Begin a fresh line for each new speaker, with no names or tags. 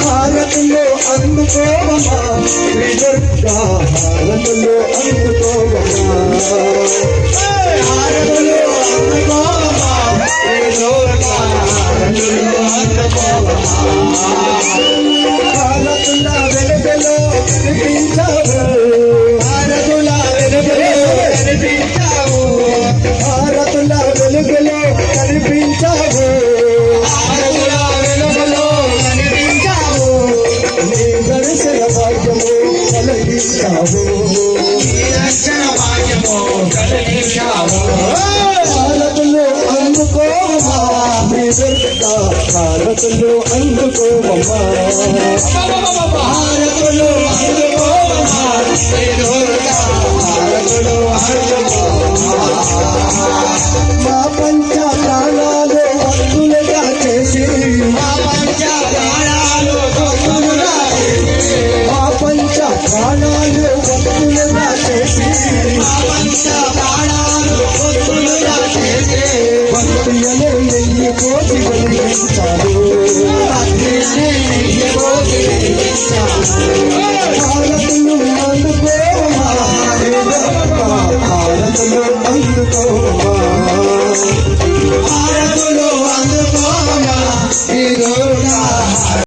హారతులు అందుకోవమా శ్రీ దుర్గా హారతులు అందుకోవమా హారతులు అందుకోవమా శ్రీ దుర్గా హారతులు అందుకోవమా హారతుల వెలుగులో కనిపించావు హారతుల వెలుగులో కనిపించావు హారతుల వెలుగులో కనిపించావు హారతుల వెలుగులో కనిపించావు నీ దర్శన భాగ్యము కలిగించావు నీ దర్శన భాగ్యము కలిగించావు హారతులు అందుకోవమా నీ దుర్గా హారతులు అందుకోవమా హారతులు అందుకోవమా నీ దుర్గా హారతులు అందుకోవమా మా పంచ ప్రాణాలు భక్తులుగా చేసి మా పంచ ప్రాణాలు భక్తులుగా చేసి మా పంచ ప్రాణాలు భక్తులుగా చేసి మా పంచ ప్రాణాలు భక్తులుగా చేసి భక్తి అనే నెయ్యి కోటి వెలిగించారు భక్తి అనే నెయ్యి కోటి వెలిగించారు హారతులు అందుకోవమా హారతులు అందుకోవమా